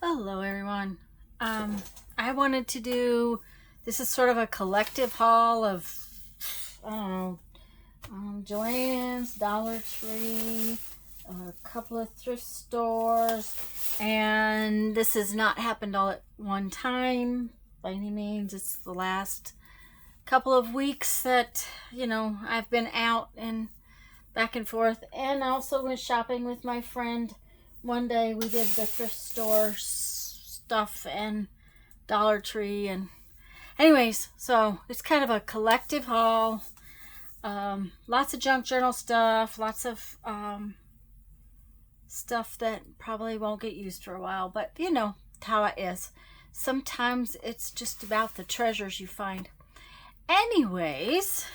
Hello everyone. I wanted to do, this is sort of a collective haul of, I don't know, Joann's, Dollar Tree, a couple of thrift stores, and this has not happened all at one time by any means. It's the last couple of weeks that, I've been out and back and forth, and also went shopping with my friend. One day we did the thrift store stuff and Dollar Tree, and anyways, so it's kind of a collective haul. Lots of junk journal stuff, lots of stuff that probably won't get used for a while, but you know how it is. Sometimes it's just about the treasures you find. Anyways,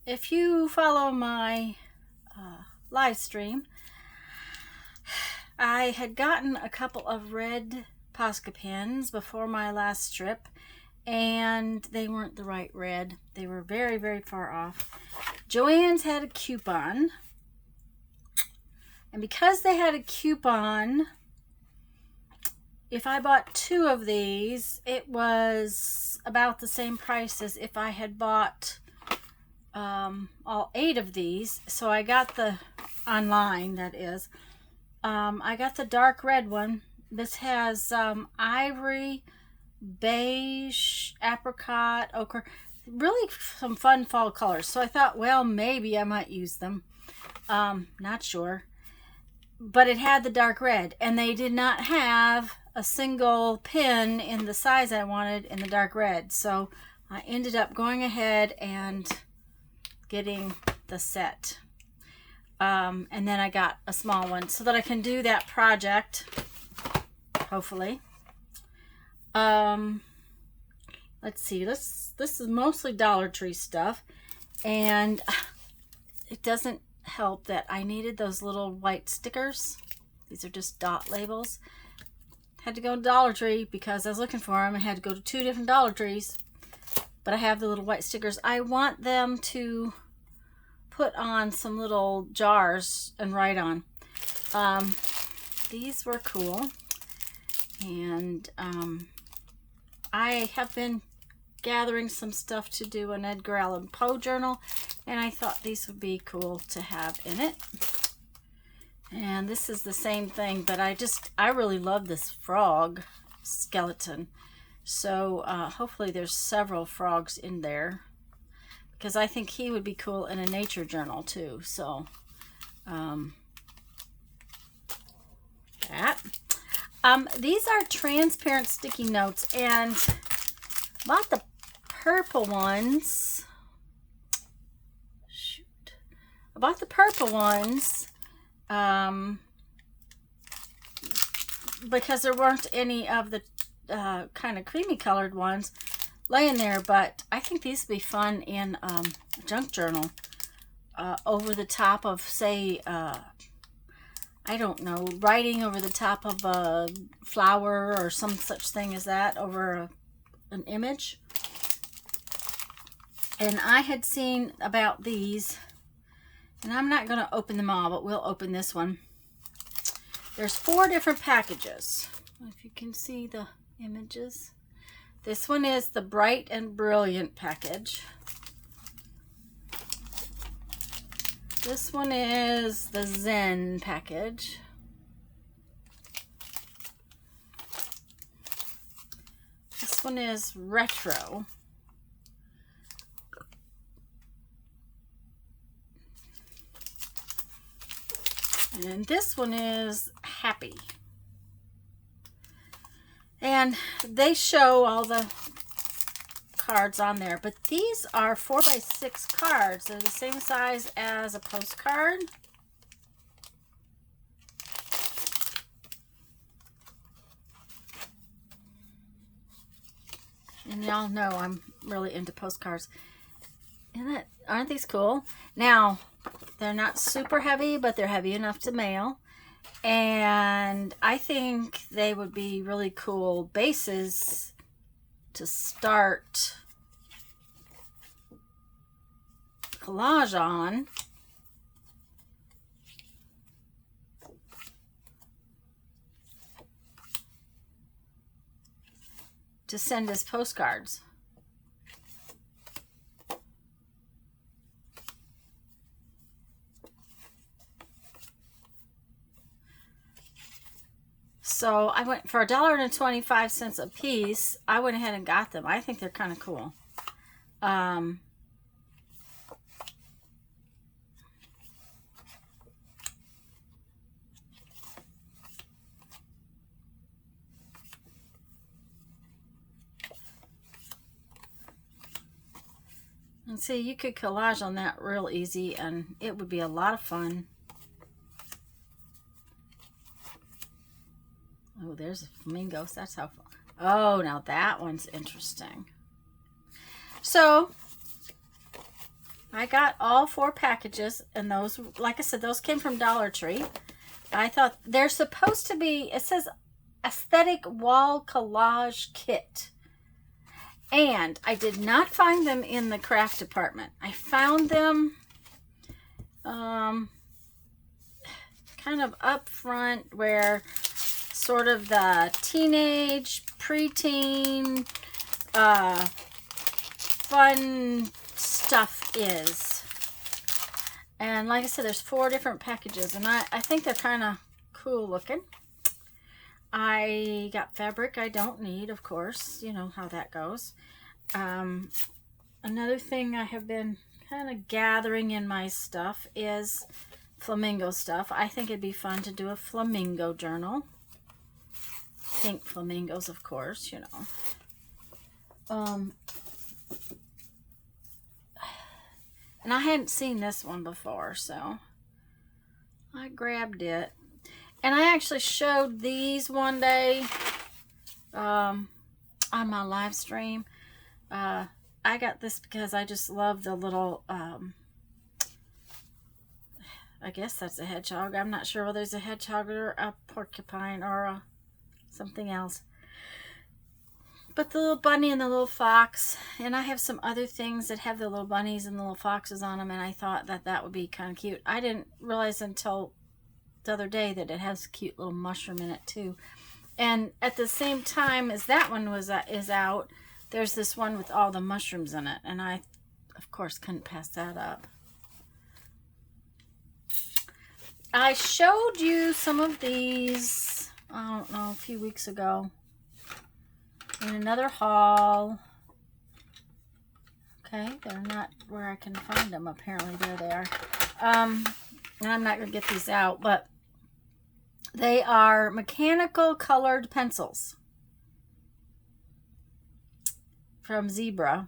if you follow my live stream, I had gotten a couple of red Posca pens before my last trip, and they weren't the right red. They were very, very far off. Joann's had a coupon, and because they had a coupon, if I bought 2 of these, it was about the same price as if I had bought all 8 of these. So I got the online, that is. I got the dark red one. This has ivory, beige, apricot, ochre, really some fun fall colors. So I thought, well, maybe I might use them. Not sure. But it had the dark red, and they did not have a single pin in the size I wanted in the dark red. So I ended up going ahead and getting the set. And then I got a small one so that I can do that project, hopefully. Let's see, this is mostly Dollar Tree stuff, and it doesn't help that I needed those little white stickers. These are just dot labels. Had to go to Dollar Tree because I was looking for them. I had to go to 2 different Dollar Trees, but I have the little white stickers. I want them to put on some little jars and write on. These were cool, and I have been gathering some stuff to do an Edgar Allan Poe journal, and I thought these would be cool to have in it. And this is the same thing, but I really love this frog skeleton. So hopefully there's several frogs in there, because I think he would be cool in a nature journal too. So that. These are transparent sticky notes, and bought the purple ones. Shoot. I bought the purple ones because there weren't any of the kind of creamy colored ones laying there, but I think these would be fun in a junk journal, over the top of, say, I don't know, writing over the top of a flower or some such thing as that over an image. And I had seen about these, and I'm not going to open them all, but we'll open this one. There's 4 different packages, if you can see the images. This one is the Bright and Brilliant package. This one is the Zen package. This one is Retro. And this one is Happy. And they show all the cards on there, but these are 4x6 cards. They're the same size as a postcard. And y'all know I'm really into postcards. Aren't these cool? Now, they're not super heavy, but they're heavy enough to mail. And I think they would be really cool bases to start collage on. to send as postcards. So I went for $1.25 a piece. I went ahead and got them. I think they're kind of cool. And see, you could collage on that real easy, and it would be a lot of fun. Oh, there's a flamingos. That's how fun. Oh, now that one's interesting. So I got all 4 packages, and those, like I said, those came from Dollar Tree. I thought they're supposed to be, it says Aesthetic Wall Collage Kit. And I did not find them in the craft department. I found them kind of up front where sort of the teenage, preteen, fun stuff is. And like I said, there's 4 different packages, and I think they're kind of cool looking. I got fabric I don't need, of course. You know how that goes. Another thing I have been kind of gathering in my stuff is flamingo stuff. I think it'd be fun to do a flamingo journal. Pink flamingos, of course, you know. And I hadn't seen this one before, so I grabbed it. And I actually showed these one day on my live stream. I got this because I just love the little, I guess that's a hedgehog. I'm not sure whether it's a hedgehog or a porcupine or something else. But the little bunny and the little fox, and I have some other things that have the little bunnies and the little foxes on them, and I thought that that would be kind of cute. I didn't realize until the other day that it has a cute little mushroom in it too. And at the same time as that one is out, there's this one with all the mushrooms in it, and I of course couldn't pass that up. I showed you some of these, I don't know, a few weeks ago in another haul. Okay, they're not where I can find them. Apparently there they are. And I'm not going to get these out, but they are mechanical colored pencils from Zebra.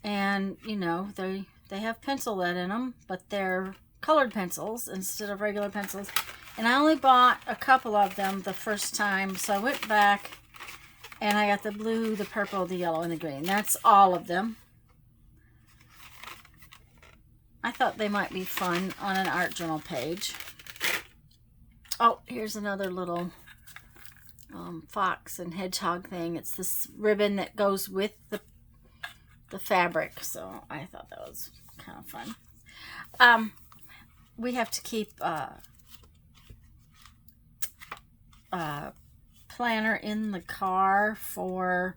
And, you know, they have pencil lead in them, but they're colored pencils instead of regular pencils. And I only bought a couple of them the first time, so I went back and I got the blue, the purple, the yellow, and the green. That's all of them. I thought they might be fun on an art journal page. Oh, here's another little fox and hedgehog thing. It's this ribbon that goes with the fabric, so I thought that was kind of fun. We have to keep planner in the car for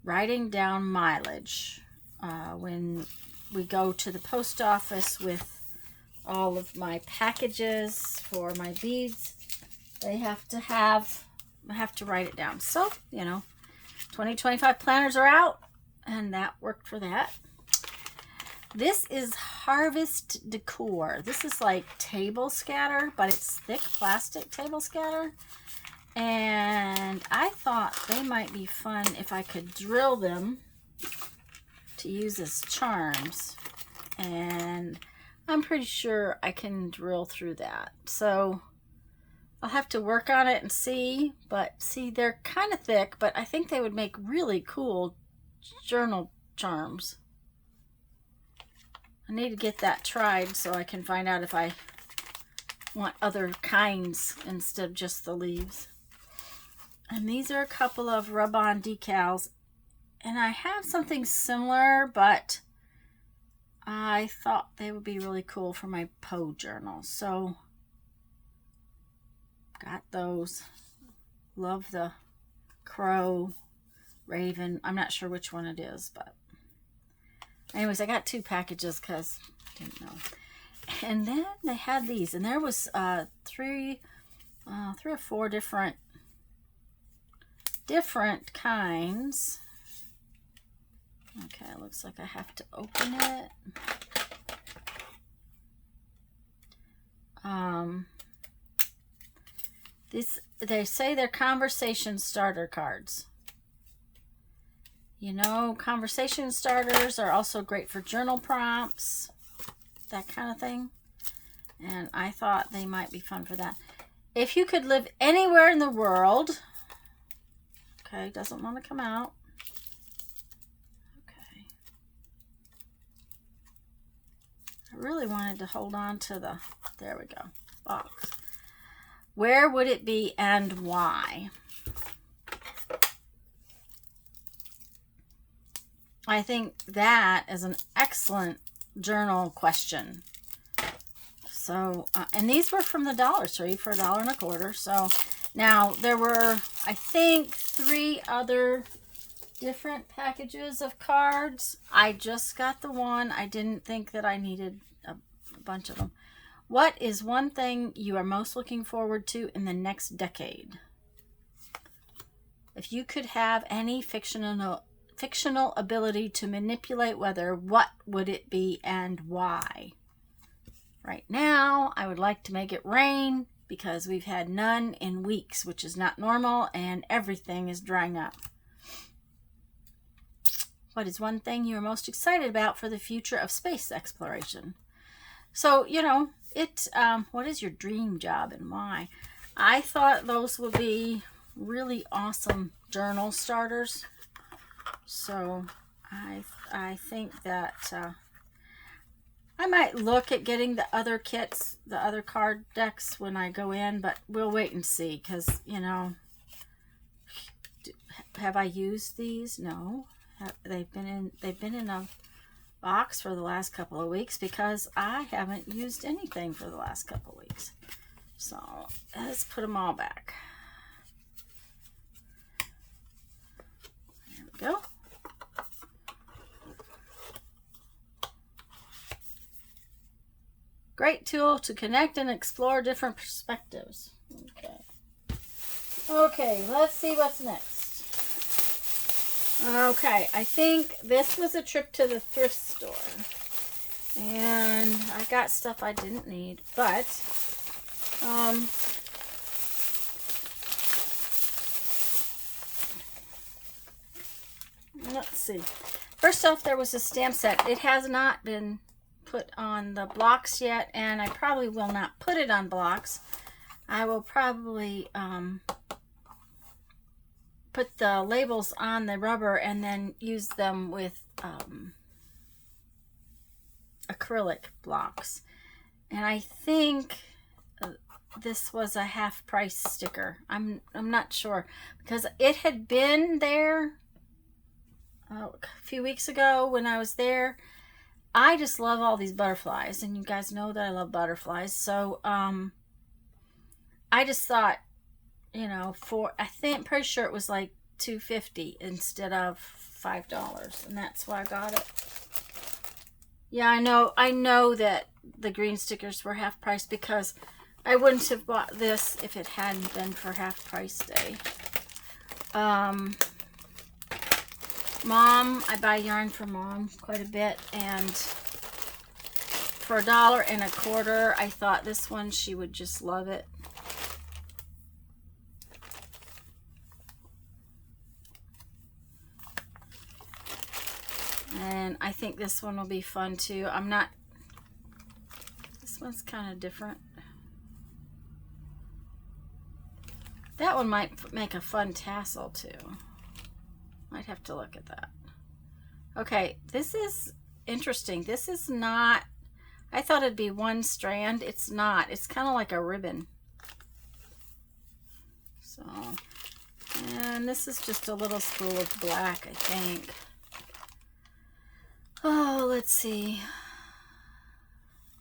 writing down mileage when we go to the post office with all of my packages for my beads. I have to write it down. So, you know, 2025 planners are out, and that worked for that. This is Harvest Decor. This is like table scatter, but it's thick plastic table scatter. And I thought they might be fun if I could drill them to use as charms. And I'm pretty sure I can drill through that. So I'll have to work on it and see. But see, they're kind of thick, but I think they would make really cool journal charms. I need to get that tried so I can find out if I want other kinds instead of just the leaves. And these are a couple of rub-on decals. And I have something similar, but I thought they would be really cool for my Poe journal. So, got those. Love the crow Raven. I'm not sure which one it is, but anyways, I got 2 packages because I didn't know. And then they had these, and there was 3 or 4 different kinds. Okay, it looks like I have to open it. They say they're conversation starter cards. You know, conversation starters are also great for journal prompts, that kind of thing. And I thought they might be fun for that. If you could live anywhere in the world, okay, doesn't want to come out. Okay. I really wanted to hold on to the, there we go, box. Where would it be and why? I think that is an excellent journal question. So, and these were from the Dollar Tree for $1.25. So now there were, I think, 3 other different packages of cards. I just got the one. I didn't think that I needed a bunch of them. What is one thing you are most looking forward to in the next decade? If you could have any fictional ability to manipulate weather, what would it be and why? Right now, I would like to make it rain because we've had none in weeks, which is not normal, and everything is drying up. What is one thing you are most excited about for the future of space exploration? So, you know, what is your dream job and why? I thought those would be really awesome journal starters. So I think that I might look at getting the other kits, the other card decks when I go in, but we'll wait and see because, you know, have I used these? No. They've been in a box for the last couple of weeks because I haven't used anything for the last couple of weeks. So let's put them all back. There we go. Great tool to connect and explore different perspectives. Okay, let's see what's next. Okay, I think this was a trip to the thrift store. And I got stuff I didn't need, but let's see. First off, there was a stamp set. It has not been put on the blocks yet, and I probably will not put it on blocks. I will probably put the labels on the rubber and then use them with acrylic blocks. And I think this was a half price sticker. I'm not sure because it had been there a few weeks ago when I was there. I just love all these butterflies, and you guys know that I love butterflies. So I just thought, you know, pretty sure it was like $2.50 instead of $5, and that's why I got it. Yeah, I know that the green stickers were half price because I wouldn't have bought this if it hadn't been for half price day. Mom, I buy yarn for Mom quite a bit, and for $1.25, I thought this one she would just love it. And I think this one will be fun too. This one's kind of different. That one might make a fun tassel too. Might have to look at that. Okay, this is interesting. This is not, I thought it'd be one strand. It's not. It's kind of like a ribbon. So, and this is just a little spool of black, I think. Oh, let's see.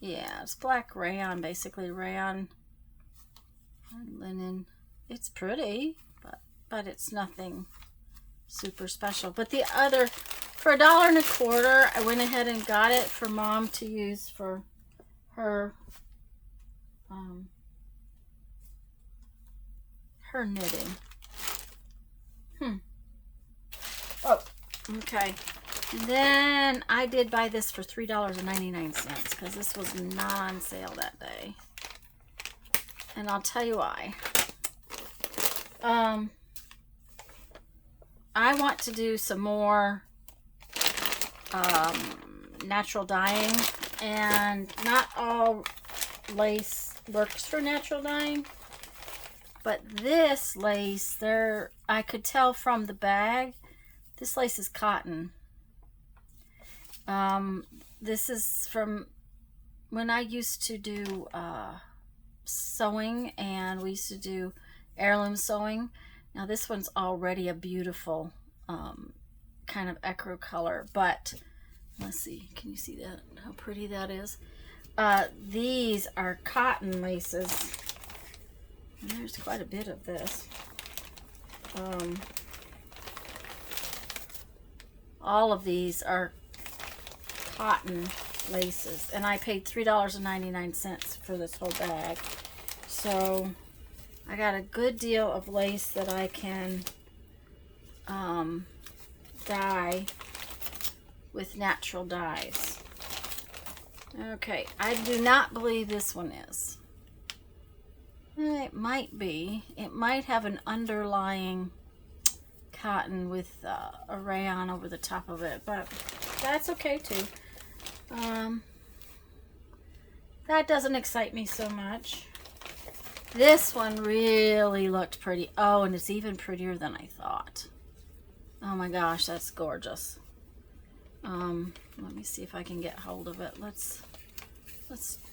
Yeah, it's black rayon, basically rayon and linen. It's pretty, but it's nothing super special. But the other, for $1.25, I went ahead and got it for Mom to use for her her knitting. Oh, okay. And then I did buy this for $3.99 because this was not on sale that day. And I'll tell you why. I want to do some more natural dyeing, and not all lace works for natural dyeing, but this lace there, I could tell from the bag, this lace is cotton. This is from when I used to do sewing, and we used to do heirloom sewing. Now this one's already a beautiful kind of ecru color, but let's see, can you see that, how pretty that is? These are cotton laces, and there's quite a bit of this. All of these are cotton laces, and I paid $3.99 for this whole bag. So I got a good deal of lace that I can dye with natural dyes. Okay, I do not believe this one is. It might be. It might have an underlying cotton with a rayon over the top of it, but that's okay too. That doesn't excite me so much. This one really looked pretty. Oh, and it's even prettier than I thought. Oh my gosh, that's gorgeous. Let me see if I can get hold of it. Let's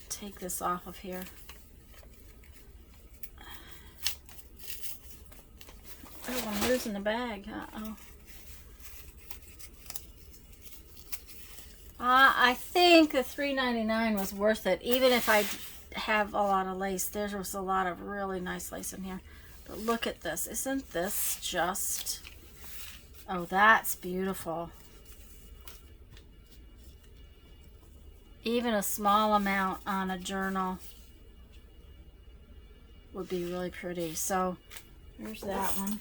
take this off of here. Oh, I'm losing the bag. Uh-oh. I think the $3.99 was worth it, even if I have a lot of lace. There was a lot of really nice lace in here. But look at this. Isn't this just... Oh, that's beautiful. Even a small amount on a journal would be really pretty. So, here's that one.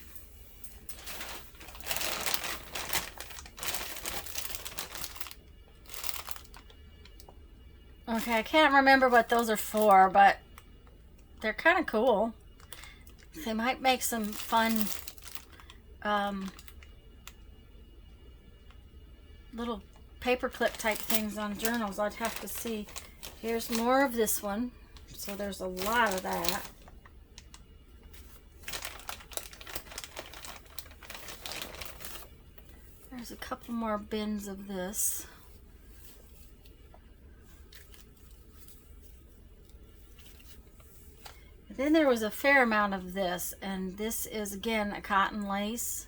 Okay, I can't remember what those are for, but they're kind of cool. They might make some fun little paperclip type things on journals. I'd have to see. Here's more of this one. So there's a lot of that. There's a couple more bins of this. Then there was a fair amount of this, and this is again a cotton lace.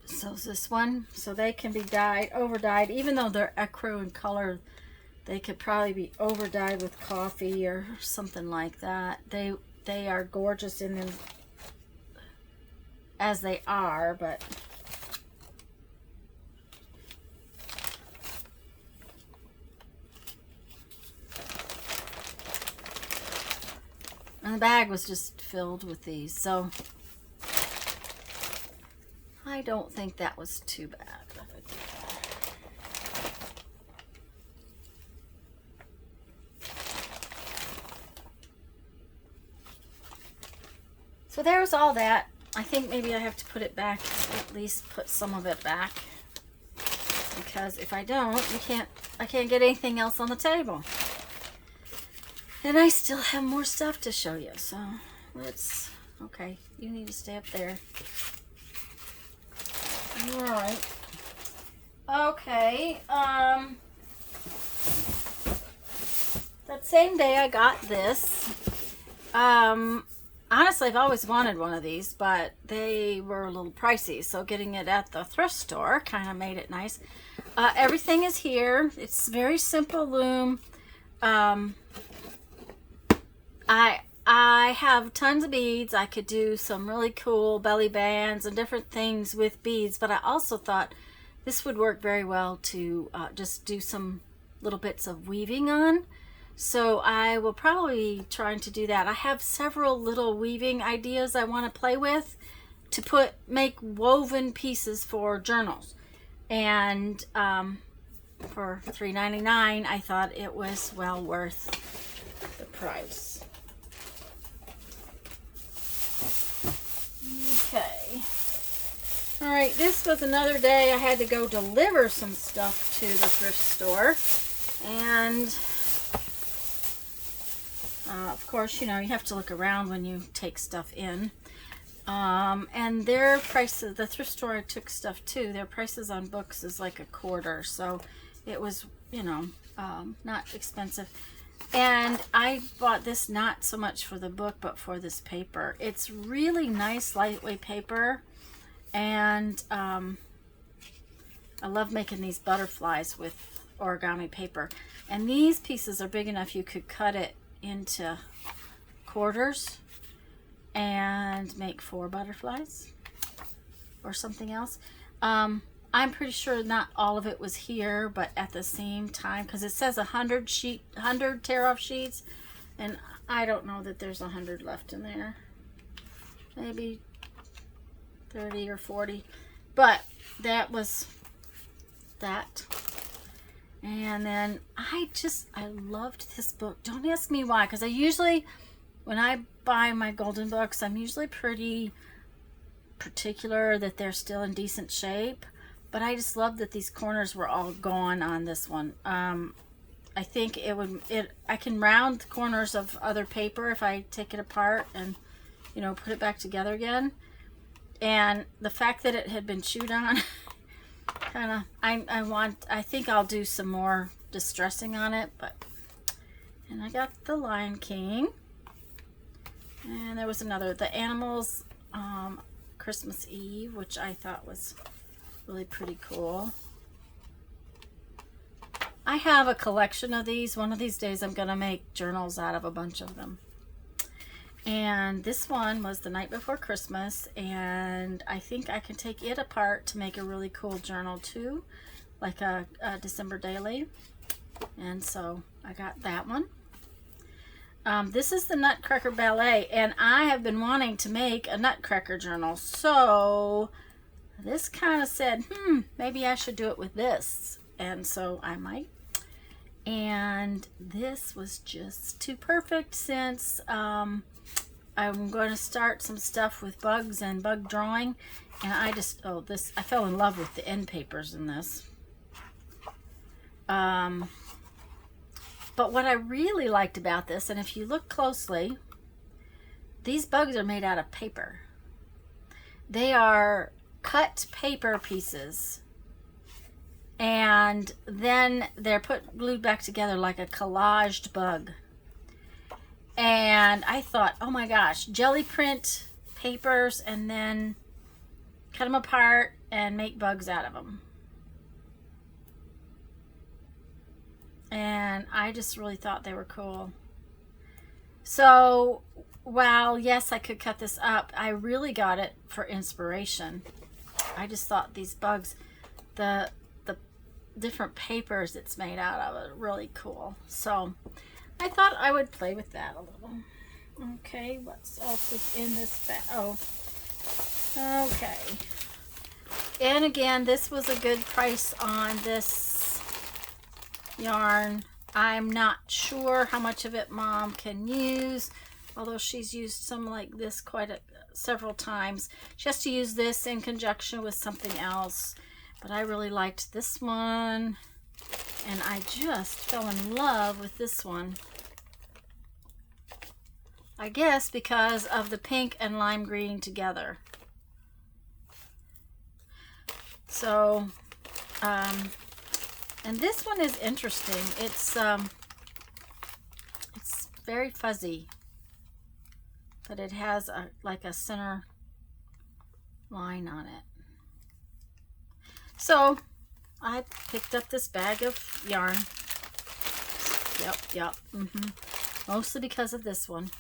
So is this one. So they can be dyed, over dyed, even though they're ecru in color, they could probably be over dyed with coffee or something like that. They are gorgeous in them as they are, but and the bag was just filled with these, so I don't think that was too bad. So there's all that. I think maybe I have to put it back, at least put some of it back, because if I don't, I can't get anything else on the table. And I still have more stuff to show you, so let's, okay, you need to stay up there. All right. Okay, that same day I got this. Honestly, I've always wanted one of these, but they were a little pricey, so getting it at the thrift store kind of made it nice. Everything is here. It's very simple loom. I I have tons of beads. I could do some really cool belly bands and different things with beads, but I also thought this would work very well to just do some little bits of weaving on. So I will probably be trying to do that. I have several little weaving ideas I want to play with to make woven pieces for journals. And for $3.99, I thought it was well worth the price. Okay. All right, this was another day I had to go deliver some stuff to the thrift store. And of course, you know, you have to look around when you take stuff in. And their prices, the thrift store I took stuff to, their prices on books is like $1/4. So it was, you know, not expensive. And I bought this not so much for the book, but for this paper. It's really nice, lightweight paper. And I love making these butterflies with origami paper. And these pieces are big enough you could cut it into quarters and make 4 butterflies or something else. I'm pretty sure not all of it was here, but at the same time, because it says 100 tear-off sheets, and I don't know that there's 100 left in there. Maybe 30 or 40, but that was that. And then I loved this book. Don't ask me why, because I usually, when I buy my golden books, I'm usually pretty particular that they're still in decent shape. But I just love that these corners were all gone on this one. I think I can round the corners of other paper if I take it apart and, you know, put it back together again. And the fact that it had been chewed on, kind of, I think I'll do some more distressing on it. And I got the Lion King. And there was another, the Animals Christmas Eve, which I thought was really pretty cool. I have a collection of these. One of these days I'm going to make journals out of a bunch of them. And this one was The Night Before Christmas, and I think I can take it apart to make a really cool journal too, like a December daily. And so I got that one. This is the Nutcracker Ballet, and I have been wanting to make a Nutcracker journal, so this kind of said, maybe I should do it with this. And so I might. And this was just too perfect, since I'm going to start some stuff with bugs and bug drawing. And I fell in love with the end papers in this. But what I really liked about this, and if you look closely, these bugs are made out of paper. They are cut paper pieces, and then they're glued back together like a collaged bug. And I thought, oh my gosh, jelly print papers and then cut them apart and make bugs out of them. And I just really thought they were cool. So while yes, I could cut this up, I really got it for inspiration. I just thought these bugs, the different papers it's made out of, are really cool. So I thought I would play with that a little. Okay, what else is in this bag? Oh, okay. And again, this was a good price on this yarn. I'm not sure how much of it Mom can use, although she's used some like this several times. She has to use this in conjunction with something else, but I really liked this one, and I just fell in love with this one. I guess because of the pink and lime green together. So, and this one is interesting. It's very fuzzy, but it has like a center line on it. So I picked up this bag of yarn. Yep. Mostly because of this one.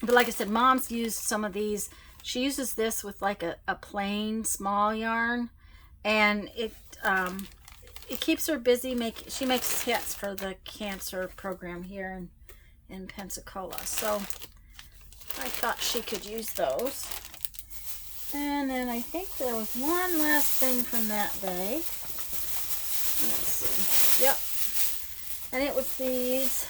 But like I said, Mom's used some of these. She uses this with like a plain small yarn, and it keeps her busy. She makes kits for the cancer program here in Pensacola. So I thought she could use those. And then I think there was one last thing from that day. Let's see. Yep. And it was these.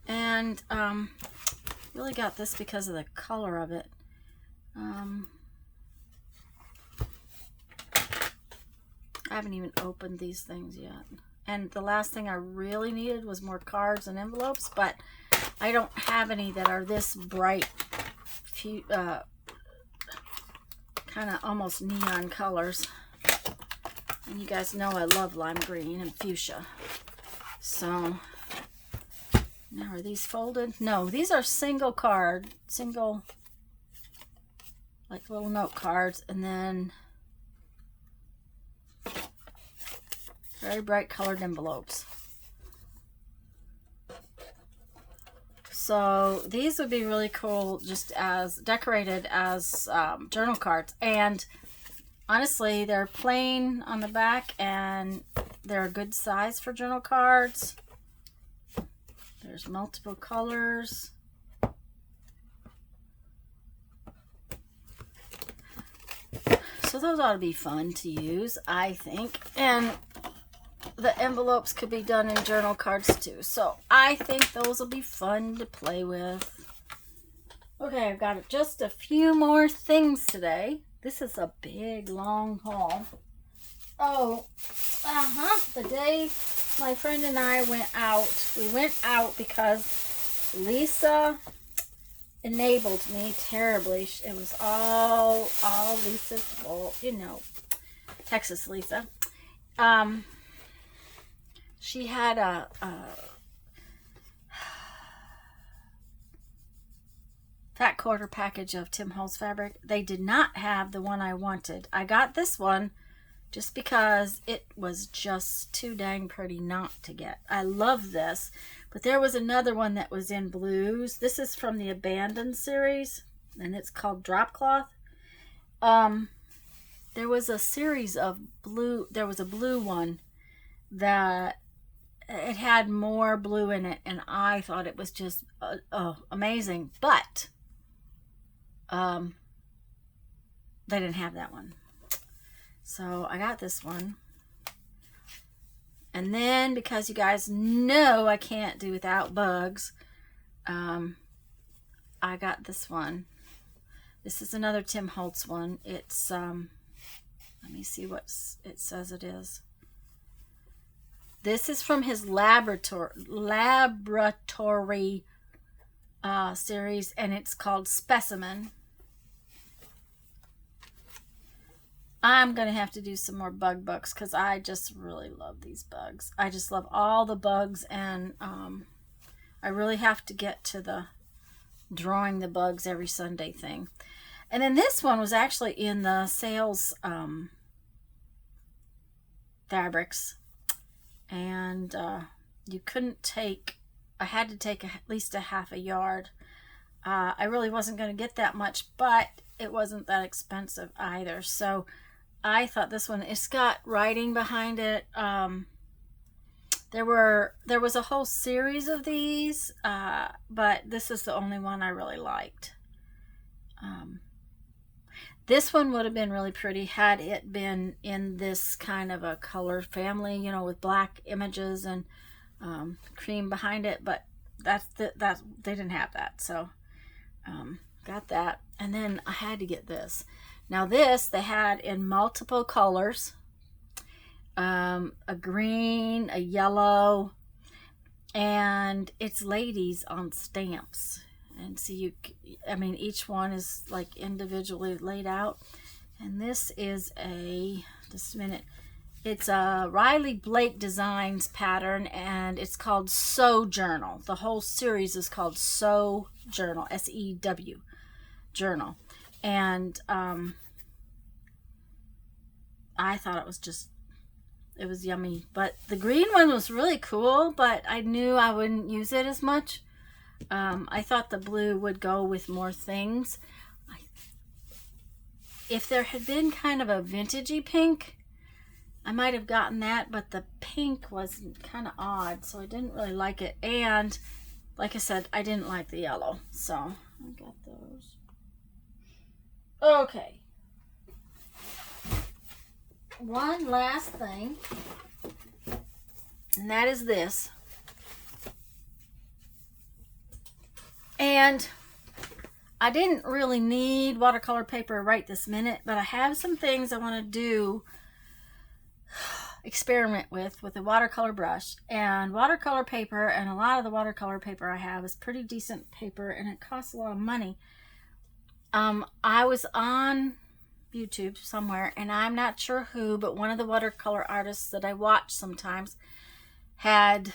And really got this because of the color of it. I haven't even opened these things yet. And the last thing I really needed was more cards and envelopes, but I don't have any that are this bright, kind of almost neon colors. And you guys know I love lime green and fuchsia. So, now are these folded? No, these are single, like little note cards, and then very bright colored envelopes. So these would be really cool just as decorated as journal cards. And honestly, they're plain on the back and they're a good size for journal cards. There's multiple colors. So those ought to be fun to use, I think. And the envelopes could be done in journal cards too. So I think those will be fun to play with. Okay, I've got just a few more things today. This is a big, long haul. Oh, the day my friend and I went out, we went out because Lisa enabled me terribly. It was all Lisa's fault, you know, Texas Lisa. She had a fat quarter package of Tim Holtz fabric. They did not have the one I wanted. I got this one just because it was just too dang pretty not to get. I love this, but there was another one that was in blues. This is from the Abandoned series, and it's called Drop Cloth. There was a series of blue. There was a blue one that it had more blue in it, and I thought it was just amazing. But they didn't have that one, so I got this one. And then, because you guys know I can't do without bugs, I got this one. This is another Tim Holtz one. It's let me see what it says it is. This is from his laboratory series, and it's called Specimen. I'm going to have to do some more bug books because I just really love these bugs. I just love all the bugs, and I really have to get to the drawing the bugs every Sunday thing. And then this one was actually in the sales fabrics. And you couldn't take, I had to take at least a half a yard. I really wasn't going to get that much, but it wasn't that expensive either. So I thought this one, it's got writing behind it. There was a whole series of these, but this is the only one I really liked. This one would have been really pretty had it been in this kind of a color family, you know, with black images and cream behind it, but they didn't have that, so got that. And then I had to get this. Now this they had in multiple colors, a green, a yellow, and it's ladies on stamps. And see, each one is like individually laid out. And this is just a minute, it's a Riley Blake Designs pattern, and it's called Sew Journal. The whole series is called Sew Journal, S-E-W, Journal. And I thought it was yummy. But the green one was really cool, but I knew I wouldn't use it as much. I thought the blue would go with more things. If there had been kind of a vintagey pink, I might have gotten that, but the pink was kind of odd, so I didn't really like it. And like I said, I didn't like the yellow, so I got those. Okay. One last thing, and that is this. And I didn't really need watercolor paper right this minute, but I have some things I want to do, experiment with a watercolor brush and watercolor paper. And a lot of the watercolor paper I have is pretty decent paper, and it costs a lot of money. I was on YouTube somewhere, and I'm not sure who, but one of the watercolor artists that I watch sometimes had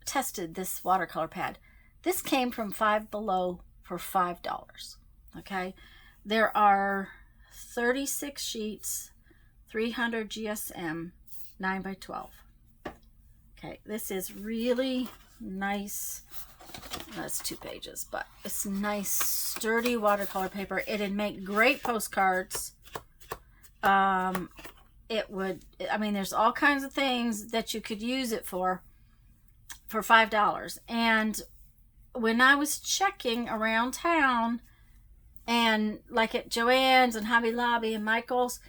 tested this watercolor pad. This came from Five Below for $5. Okay, there are 36 sheets, 300 GSM, 9x12. Okay, this is really nice. That's 2 pages, but it's nice, sturdy watercolor paper. It'd make great postcards. It would, I mean, there's all kinds of things that you could use it for $5. And when I was checking around town, and like at Joann's and Hobby Lobby and Michael's,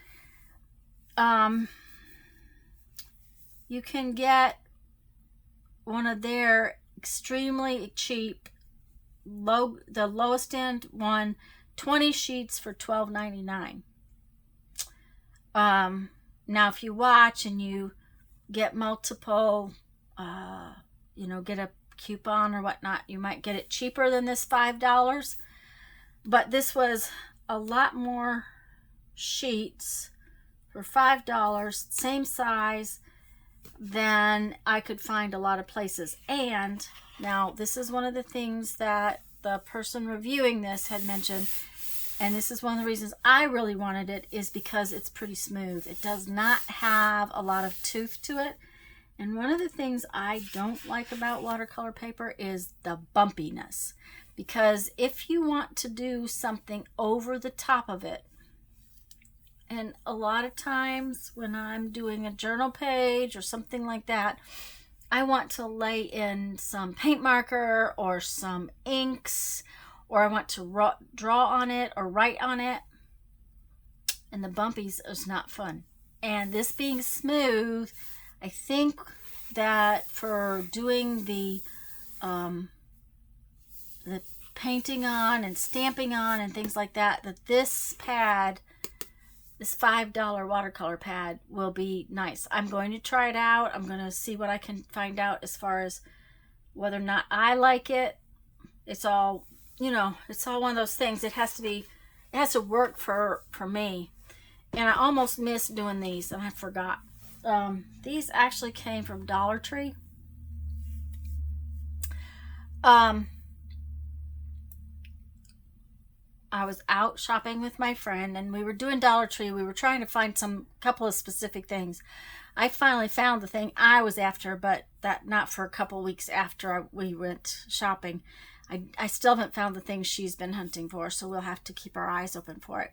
you can get one of their extremely cheap, the lowest end one, 20 sheets for $12.99. Now if you watch and you get multiple, get a coupon or whatnot, you might get it cheaper than this $5. But this was a lot more sheets for $5, same size, than I could find a lot of places. And now this is one of the things that the person reviewing this had mentioned, and this is one of the reasons I really wanted it, is because it's pretty smooth. It does not have a lot of tooth to it. And one of the things I don't like about watercolor paper is the bumpiness. Because if you want to do something over the top of it, and a lot of times when I'm doing a journal page or something like that, I want to lay in some paint marker or some inks, or I want to draw on it or write on it, and the bumpies is not fun. And this being smooth, I think that for doing the painting on and stamping on and things like that, that this pad, this $5 watercolor pad, will be nice. I'm going to try it out. I'm going to see what I can find out as far as whether or not I like it. It's all, it's all one of those things. It has to work for me. And I almost missed doing these, and I forgot. These actually came from Dollar Tree. I was out shopping with my friend, and we were doing Dollar Tree. We were trying to find couple of specific things. I finally found the thing I was after, but that not for a couple weeks after we went shopping. I still haven't found the thing she's been hunting for, so we'll have to keep our eyes open for it.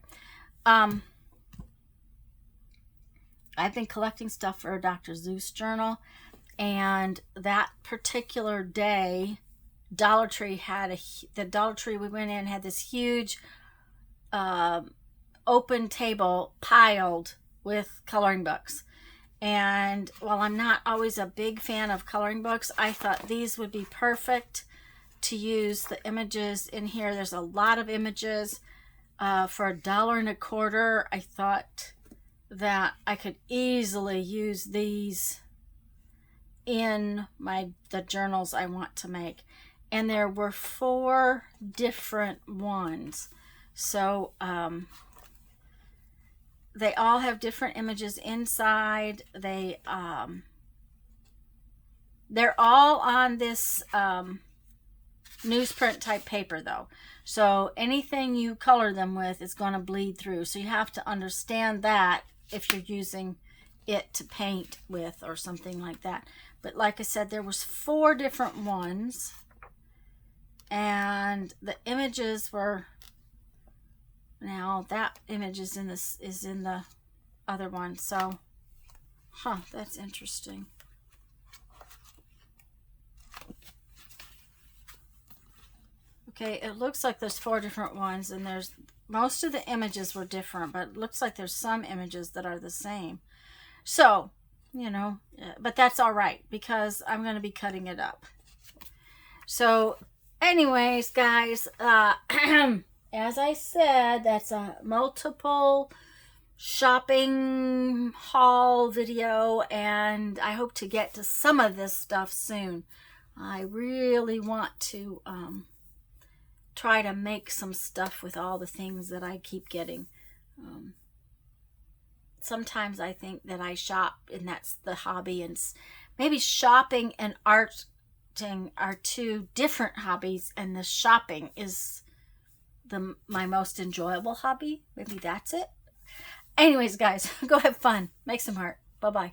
I've been collecting stuff for a Dr. Seuss journal, and that particular day, Dollar Tree the Dollar Tree we went in had this huge open table piled with coloring books. And while I'm not always a big fan of coloring books, I thought these would be perfect to use the images in here. There's a lot of images for $1.25. I thought that I could easily use these in the journals I want to make. And there were 4 different ones. So they all have different images inside. They're all on this newsprint type paper though. So anything you color them with is going to bleed through. So you have to understand that if you're using it to paint with or something like that. But like I said, there was 4 different ones. and the images were, now that image is in the other one. So, that's interesting. Okay, it looks like there's 4 different ones, and there's most of the images were different, but it looks like there's some images that are the same. So, you know, but that's all right because I'm going to be cutting it up. So, anyways, guys, as I said, that's a multiple shopping haul video, and I hope to get to some of this stuff soon. I really want to try to make some stuff with all the things that I keep getting. Sometimes I think that I shop and that's the hobby, and maybe shopping and arting are 2 different hobbies, and the shopping is my most enjoyable hobby. Maybe that's it. Anyways, guys, go have fun. Make some art. Bye-bye.